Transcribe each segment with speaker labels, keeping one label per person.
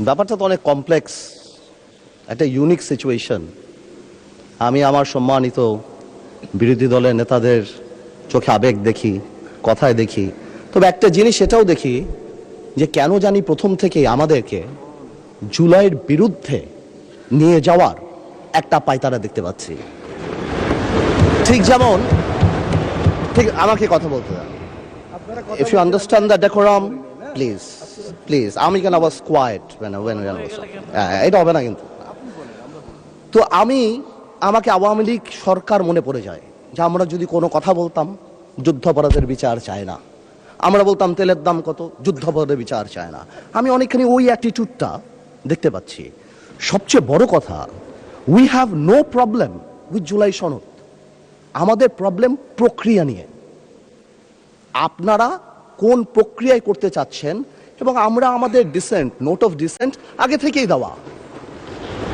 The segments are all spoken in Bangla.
Speaker 1: ব্যাপারটা তো অনেক কমপ্লেক্স, একটা ইউনিক সিচুয়েশন। আমি আমার সম্মানিত বিরোধী দলের নেতাদের চোখে আবেগ দেখি, কথায় দেখি, তবে একটা জিনিস এটাও দেখি যে কেন জানি প্রথম থেকেই আমাদেরকে জুলাইয়ের বিরুদ্ধে নিয়ে যাওয়ার একটা পায়তারা দেখতে পাচ্ছি। ঠিক যেমন, ঠিক আমাকে কথা বলতে দেন। If you understand the decorum, please, please. আমি কেন was quiet when I was এটা হবে না কিন্তু। তো আমাকে আওয়ামী লীগ সরকার মনে পড়ে যায় যে আমরা যদি কোনো কথা বলতাম যুদ্ধাপরাধের বিচার চায় না, আমরা বলতাম তেলের দাম কত, যুদ্ধাপরাধের বিচার চায় না। আমি অনেকখানি ওই অ্যাটিটিউডটা দেখতে পাচ্ছি। সবচেয়ে বড় কথা, we have no problem with July সনদ। আমাদের প্রবলেম প্রক্রিয়া নিয়ে। আপনারা কোন প্রক্রিয়ায় করতে চাচ্ছেন, এবং আমরা আমাদের ডিসেন্ট, নোট অফ ডিসেন্ট আগে থেকেই দেওয়া।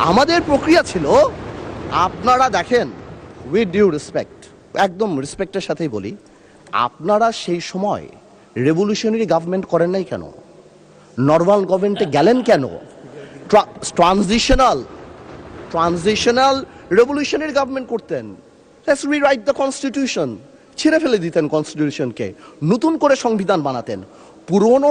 Speaker 1: আমাদের প্রক্রিয়া ছিল, আপনারা দেখেন, উইথ ডিউ রেসপেক্ট, একদম রেসপেক্টের সাথেই বলি, আপনারা সেই সময় রেভলিউশনারি গভর্নমেন্ট করেন নাই কেন? নর্মাল গভর্নমেন্টে গেলেন কেন? ট্রানজিশনাল রেভলিউশনারি গভর্নমেন্ট করতেন। লেটস রিরাইট দ্য কনস্টিটিউশন, ছিঁড়ে ফেলে দিতেন কনস্টিটিউশনকে, নতুন করে সংবিধান বানাতেন। পুরনো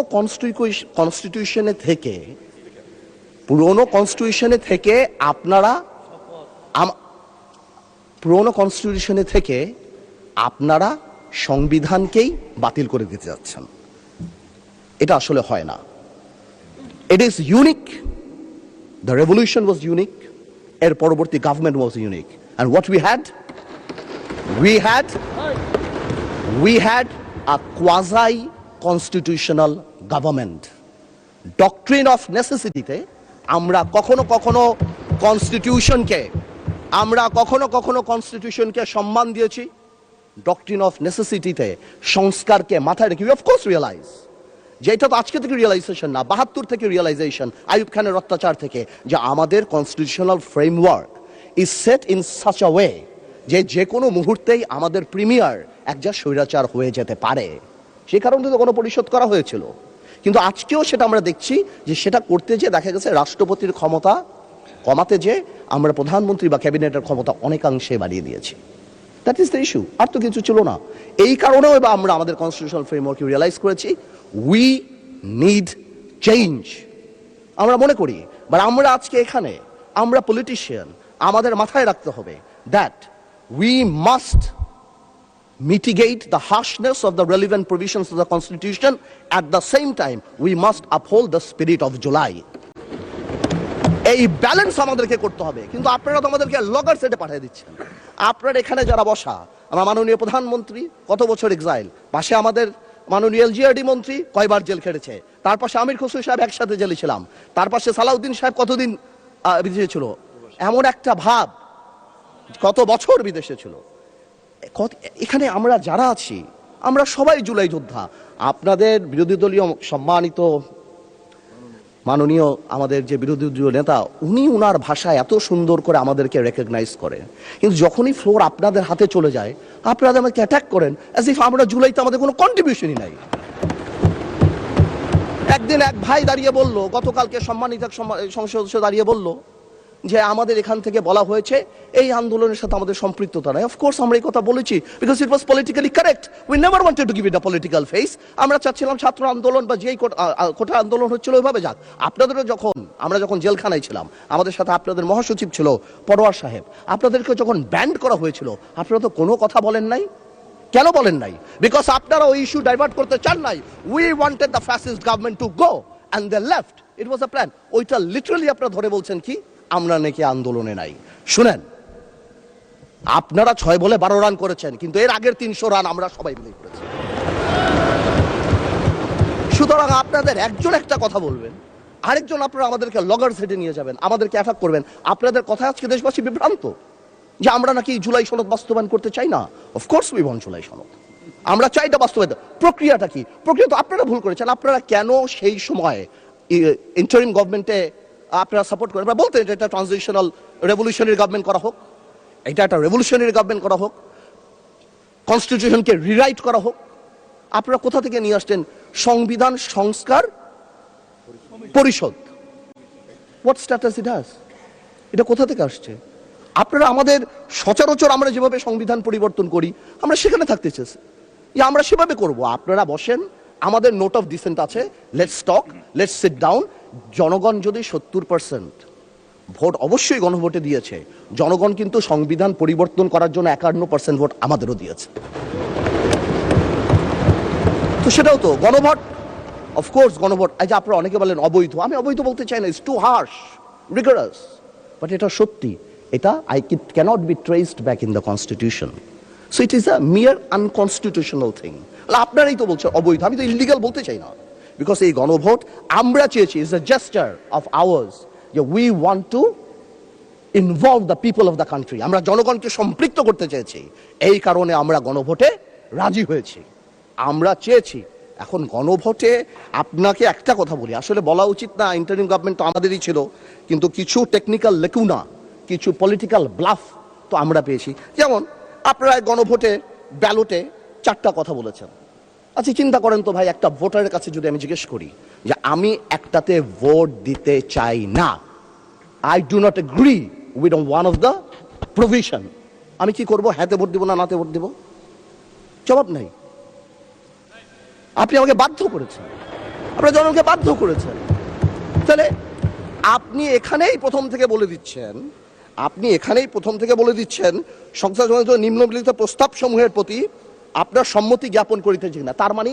Speaker 1: কনস্টিটিউশনে থেকে আপনারা সংবিধানকেই বাতিল করে দিতে যাচ্ছেন। এটা আসলে হয় না। It is unique. The revolution was unique, এর পরবর্তী government was unique. And what we had a quasi constitutional government. Doctrine of necessity তে আমরা কখনো কনস্টিটিউশনকে সম্মান দিয়েছি। ডক্ট্রিন অফ নেসেসিটিতে সংস্কারকে মাথায় রেখে অফ কোর্স রিয়েলাইজ, যেটা তো আজকে থেকে রিয়েলাইজেশন না, ৭২ থেকে রিয়েলাইজেশন, আইয়ুব খানের অত্যাচার থেকে, যে আমাদের constitutional framework is set in such a way যে কোনো মুহূর্তেই আমাদের প্রিমিয়ার একজন স্বৈরাচার হয়ে যেতে পারে। সে কারণে তো কোনো পরিশোধ করা হয়েছিল। কিন্তু আজকেও সেটা আমরা দেখছি যে সেটা করতে যে দেখা গেছে রাষ্ট্রপতির ক্ষমতা কমাতে যে আমরা প্রধানমন্ত্রী বা ক্যাবিনেটের ক্ষমতা অনেকাংশে বাড়িয়ে দিয়েছি। দ্যাট ইজ দ্য ইস্যু, আর তো কিছু ছিল না। এই কারণেও এবার আমরা আমাদের কনস্টিটিউশনাল ফ্রেমওয়ার্ক রিয়েলাইজ করেছি উই নিড চেঞ্জ। আমরা মনে করি, বাট আমরা আজকে এখানে, আমরা পলিটিশিয়ান, আমাদের মাথায় রাখতে হবে that we must mitigate the harshness of the relevant provisions of the Constitution. At the same time, we must uphold the spirit of July. এই ব্যালেন্স আমাদেরকে করতে হবে। কিন্তু আপনারা তো আমাদেরকে লগর সেটে পাঠিয়ে দিচ্ছেন। আপনারা এখানে যারা বসা, আমার মাননীয় প্রধানমন্ত্রী কত বছর এক্সাইল, পাশে আমাদের মাননীয় এলজিআরডি মন্ত্রী কয়বার জেল খেটেছে, তার পাশে আমির খসরু সাহেব একসাথে জেলে ছিলাম, তার পাশে সালাউদ্দিন সাহেব কতদিন বিদেশে ছিল, এমন একটা ভাব, কত বছর বিদেশে ছিল। এখানে আমরা যারা আছি, আমরা সবাই জুলাই যোদ্ধা। আপনাদের বিরোধী দলীয় সম্মানিত মাননীয় আমাদের যে বিরোধী দলীয় নেতা, উনার ভাষায় এত সুন্দর করে আমাদেরকে রেকগনাইজ করেন, কিন্তু যখনই ফ্লোর আপনাদের হাতে চলে যায়, আপনারা আমাকে অ্যাটাক করেন অ্যাজ ইফ আমরা জুলাইতে আমাদের কোনো কন্ট্রিবিউশনই নাই। একদিন এক ভাই দাঁড়িয়ে বলল, গতকালকে সম্মানিত সংসদ সদস্য দাঁড়িয়ে বলল যে আমাদের এখান থেকে বলা হয়েছে এই আন্দোলনের সাথে আমাদের সম্পৃক্ততা নাই। অফকোর্স আমরা এই কথা বলেছি, because it was politically correct. We never wanted to give it a political face. আমরা চাচ্ছিলাম ছাত্র আন্দোলন বা যেই কোটা আন্দোলন হচ্ছিল ওইভাবে যাক। আপনাদেরও আমরা যখন জেলখানায় ছিলাম, আমাদের সাথে আপনাদের মহাসচিব ছিল পরোয়ার সাহেব, আপনাদেরকে যখন ব্যান্ড করা হয়েছিল, আপনারা তো কোনো কথা বলেন নাই। কেন বলেন নাই? বিকজ আপনারা ওই ইস্যু ডাইভার্ট করতে চান নাই। We wanted the fascist government to go and they left. It was a plan. ওইটা লিটারালি আপনারা ধরে বলছেন কি আমরা নাকি আন্দোলনে নাই। শুনেন, আপনারা 6 বলে 12 রান করেছেন, কিন্তু এর আগের 300 রান আমরা সবাই মিলে করেছি। সুতরাং আপনাদের একজন একটা কথা বলবেন, আরেকজন আপনারা আমাদেরকে লগর সেটে নিয়ে যাবেন, আমাদেরকে অ্যাটাক করবেন। আপনাদের কথা আজকে দেশবাসী বিভ্রান্ত যে আমরা নাকি জুলাই সনদ বাস্তবায়ন করতে চাই না। অফকোর্স উই ওয়ান্ট জুলাই সনদ, আমরা চাই এটা বাস্তবায়ন। প্রক্রিয়াটা কি? প্রক্রিয়া তো আপনারা ভুল করেছেন। আপনারা কেন সেই সময় ইন্টারিম গভর্নমেন্টে আপনারা সাপোর্ট করেন? আপনারা বলতেন এটা ট্রানজিশনাল রেভলিউশনারি গভর্নমেন্ট করা হোক, এটা একটা রেভলিউশনারি গভর্নমেন্ট করা হোক, কনস্টিটিউশনকে রিরাইট করা হোক। আপনারা কোথা থেকে নিয়ে আসছেন সংবিধান সংস্কার পরিষদ? What status it has? এটা কোথা থেকে আসছে? আপনারা আমাদের সচরাচর আমরা যেভাবে সংবিধান পরিবর্তন করি আমরা সেখানে থাকতে চেয়েছি, আমরা সেভাবে করব। আপনারা বসেন, আমাদের নোট অফ ডিসেন্ট আছে, let's talk, let's sit down. জনগণ যদি 70% ভোট অবশ্যই গণভোটে দিয়েছে, জনগণ কিন্তু সংবিধান পরিবর্তন করার জন্য 51% ভোট আমাদেরও দিয়েছে। তো সেটাও তো গণভোট, অফকোর্স গণভোট। এই যে আপনারা অনেকে বলেন অবৈধ, আমি অবৈধ বলতে চাই না, it's too harsh, rigorous, but এটা সত্যি। এটা cannot be traced back in the constitution, so it is a mere unconstitutional thing. আপনারাই তো বলছেন অবৈধ, আমি তো ইলিগাল বলতে চাই না, বিকজ এই গণভোট আমরা চেয়েছি, is a gesture of ours, যে we want to involve the people of the country. আমরা জনগণকে সম্পৃক্ত করতে চেয়েছি, এই কারণে আমরা গণভোটে রাজি হয়েছি, আমরা চেয়েছি। এখন গণভোটে আপনাকে একটা কথা বলি, আসলে বলা উচিত না, ইন্টারিম গভর্নমেন্ট তো আমাদেরই ছিল, কিন্তু কিছু টেকনিক্যাল লেকুনা, কিছু পলিটিক্যাল ব্লাফ তো আমরা পেয়েছি। যেমন আপনারা গণভোটে ব্যালটে 4টা কথা বলেছেন। আচ্ছা চিন্তা করেন তো ভাই, একটা ভোটারের কাছে যদি আমি জিজ্ঞেস করি যে আমি একটাতে ভোট দিতে চাই না, I do not agree with one of the provision, আমি কি করব? হ্যাঁতে ভোট দিব না নাতে ভোট দিব? জবাব নাই। আপনি আমাকে বাধ্য করেছেন, আপনারা জনগণকে বাধ্য করেছেন। তাহলে আপনি এখানেই প্রথম থেকে বলে দিচ্ছেন, সংসদ নিম্নলিখিত প্রস্তাব সমূহের প্রতি আপনার সম্মতি জ্ঞাপন করিতেছি না। তার মানে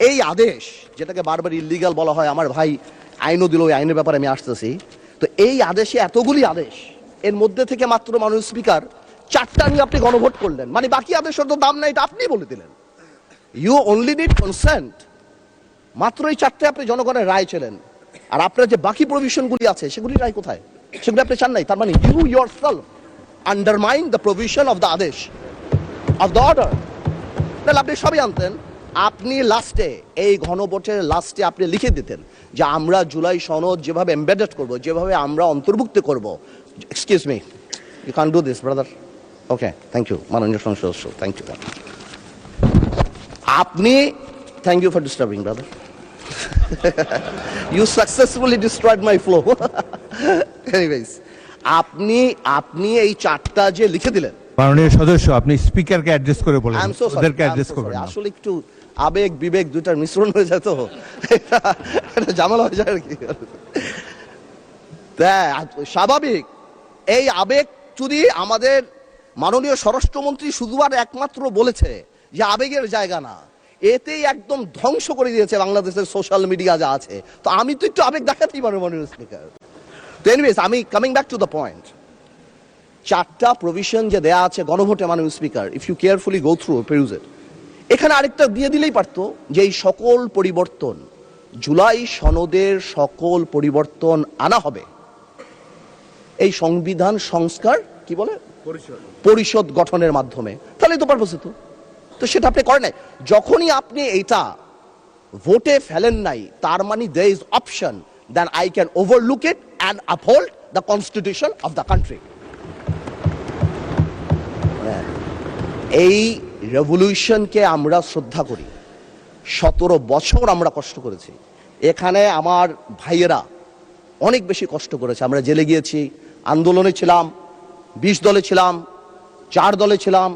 Speaker 1: এই আদেশ, যেটাকে বারবার ইলিগাল বলা হয়, আমার ভাই আইনও দিল, ওই আইনের ব্যাপারে আমি আসতেছি, তো এই আদেশে এতগুলি আদেশ, এর মধ্যে থেকে মাত্র মাননীয় স্পিকার 4টা নিয়ে আপনি গণভোট করলেন, মানে বাকি আদেশের তো দাম নাই, এটা আপনি বলে দিলেন। ইউ অনলি নিড কনসেন্ট, মাত্র এই 4টে আপনি জনগণের রায় ছিলেন, আর আপনার যে বাকি প্রভিশনগুলি আছে সেগুলি রায় কোথায়? সেগুলি আপনি চান নাই। তার মানে you yourself undermine the provision of the আদেশ অফ দ্য অর্ডার। তাহলে আপনি সবই আনতেন, আপনি লাস্টে, এই গণভোটের লাস্টে আপনি লিখে দিতেন যে আমরা জুলাই সনদ যেভাবে এমবেডেড করব, যেভাবে আমরা অন্তর্ভুক্ত করব। Excuse me, you can do this brother. Okay, thank you মাননীয় সংসদ সদস্য, থ্যাংক ইউ। আপনি, thank you for disturbing brother, you successfully destroyed my flow. Anyways, আপনি এই 4টা যে লিখে দিলেন,
Speaker 2: মাননীয় সদস্য আপনি স্পিকারকে অ্যাড্রেস করে বলেন, ওদেরকে অ্যাড্রেস করবেন না।
Speaker 1: আসলে একটু আবেগ বিবেক দুটার মিশ্রণ হয়ে যায়, তো এটা ঝামেলা হয়ে যায় আর কি। স্বাভাবিক, এই আবেগ যদি আমাদের মাননীয় স্বরাষ্ট্রমন্ত্রী শুধু আর একমাত্র বলেছে যে আবেগের জায়গা না, এতেই একদম ধ্বংস করে দিয়েছে বাংলাদেশের সোশ্যাল মিডিয়া যা আছে। তো আমি তো একটু আবেগ দেখাতেই পারবো মাননীয় স্পিকার। তো এনিওয়েজ, আমি coming back to the point, 4টা প্রভিশন যে দেয়া আছে গণভোটে মাননীয় speaker, if you carefully go through peruse it, এখানে আরেকটা দিয়ে দিলেই পারতো যে এই সকল পরিবর্তন, জুলাই সনদের সকল পরিবর্তন আনা হবে এই সংবিধান সংস্কার কি বলে পরিষদ গঠনের মাধ্যমে, তাহলেই তো পারপোজ হতো। তো সেটা আপনি করেন নাই। যখনই আপনি এইটা ভোটে ফেলেন নাই, তার মানে there is option that I can overlook it and uphold the constitution of the country. এই রেভলিউশনকে আমরা শ্রদ্ধা করি, 17 বছর আমরা কষ্ট করেছি। এখানে আমার ভাইয়েরা অনেক বেশি কষ্ট করেছে, আমরা জেলে গিয়েছি, আন্দোলনে ছিলাম, 20 দলে ছিলাম, 4 দলে ছিলাম,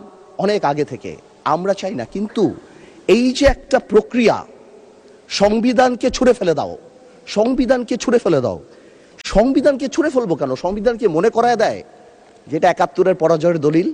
Speaker 1: অনেক আগে থেকে। আমরা চাই না, কিন্তু এই যে একটা প্রক্রিয়া, সংবিধানকে ছুঁড়ে ফেলে দাও, সংবিধানকে ছুঁড়ে ফেলে দাও, সংবিধানকে ছুঁড়ে ফেলবো কেন? সংবিধানকে মনে করায় দেয় যেটা 71-এর পরাজয়ের দলিল।